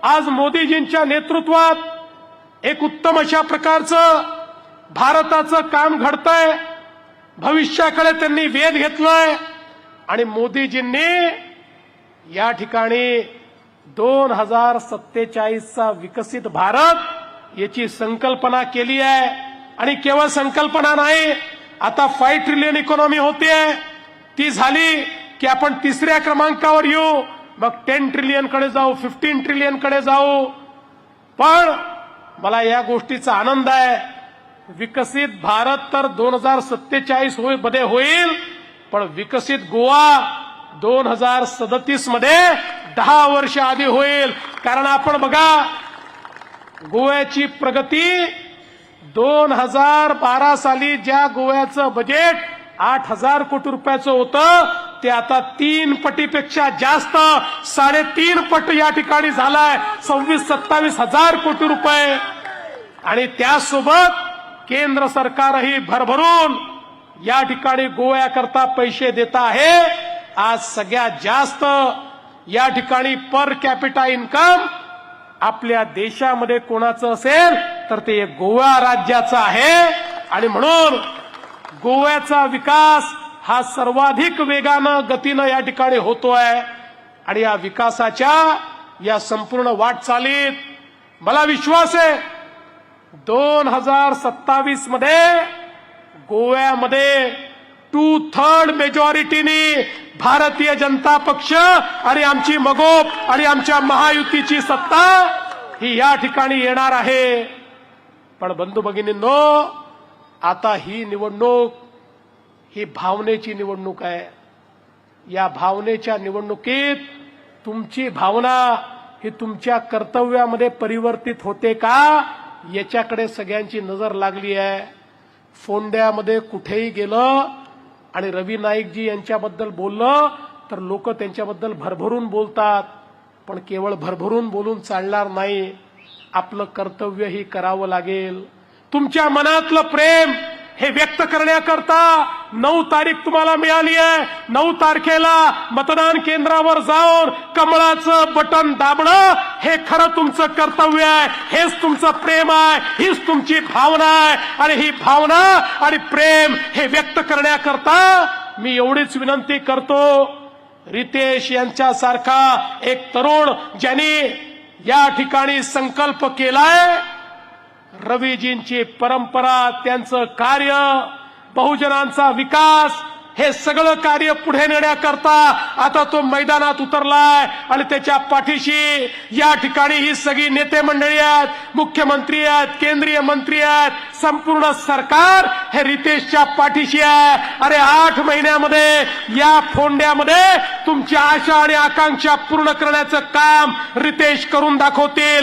आज मोदीजींच्या नेतृत्वात एक उत्तम अशा प्रकारचं भारताचं काम घडतंय। भविष्याकडे त्यांनी वेध घेतलाय आणि मोदीजींनी या ठिकाणी 2047 चा विकसित भारत याची संकल्पना केली आहे। आणि केवळ संकल्पना नाही, आता 5 ट्रिलियन इकॉनॉमी होतीये, ती झाली की आपण तिसऱ्या क्रमांकावर येऊ, मग 10 ट्रिलियन कडे जाऊ, 15 ट्रिलियन कडे जाऊ। पण मला या गोष्टीचा आनंद आहे, विकसित भारत तर 2047 मध्ये होईल, पण विकसित गोवा 2037 मध्ये 10 वर्ष आधी होईल। कारण आपण बघा, गोव्याची प्रगती 2012 साली ज्या गोव्याचं बजेट 8,000 कोटी रुपयाचं होतं, ते आता 3 पटीपेक्षा जास्त 3.5 पट या ठिकाणी झालाय, 26-27 हजार कोटी रुपये। आणि त्यासोबत केंद्र सरकारही भरभरून या ठिकाणी गोव्याकरता पैसे देत आहे। आज सगळ्यात जास्त या ठिकाणी पर कॅपिटा इन्कम आपल्या देशामध्ये कोणाचं असेल तर ते गोवा राज्याचं आहे। आणि म्हणून गोव्याचा विकास हा सर्वाधिक वेगानं गतीनं या ठिकाणी होतोय। आणि या विकासाच्या या संपूर्ण वाटचालीत मला विश्वास आहे 2027 मध्ये गोव्यामध्ये 2/3 मेजॉरिटीनी भारतीय जनता पक्ष आणि आमची मगोप आणि आमच्या महायुतीची सत्ता ही या ठिकाणी येणार आहे। पण बंधू भगिनींनो, आता ही निवडणूक ही भावनेची निवडणूक आहे। या भावनेच्या निवडणुकीत तुमची भावना ही तुमच्या कर्तव्यामध्ये परिवर्तित होते का, याच्याकडे सगळ्यांची नजर लागली आहे। फोंड्यामध्ये कुठेही गेलं आणि रवी नाईकजी यांच्याबद्दल बोललं तर लोक त्यांच्याबद्दल भरभरून बोलतात, पण केवळ भरभरून बोलून चालणार नाही, आपलं कर्तव्यही करावं लागेल। तुमच्या मनातलं प्रेम हे व्यक्त करण्याकरता 9 तारीख तुम्हाला मिळाली आहे। 9 तारखेला मतदान केंद्रावर जाऊन कमळाचं बटन दाबणं हे खरं तुमचं कर्तव्य आहे, हेच तुमचं प्रेम आहे, हीच तुमची भावना आहे। आणि ही भावना आणि प्रेम हे व्यक्त करण्याकरता मी एवढीच विनंती करतो, रितेश यांच्यासारखा एक तरुण ज्यांनी या ठिकाणी संकल्प केलाय, रवीजींची परंपरा, त्यांचं कार्य, बहुजनांचा विकास, हे सगळं कार्य पुढे नेण्याकरता आता तो मैदानात उतरलाय। आणि त्याच्या पाठीशी या ठिकाणी ही सगळी नेते मंडळी आहेत, मुख्यमंत्री आहेत, केंद्रीय मंत्री आहेत, संपूर्ण सरकार हे रितेशच्या पाठीशी आहे। अरे 8 महिन्यामध्ये या फोंड्यामध्ये तुमच्या आशा आणि आकांक्षा पूर्ण करण्याचं काम रितेश करून दाखवतील।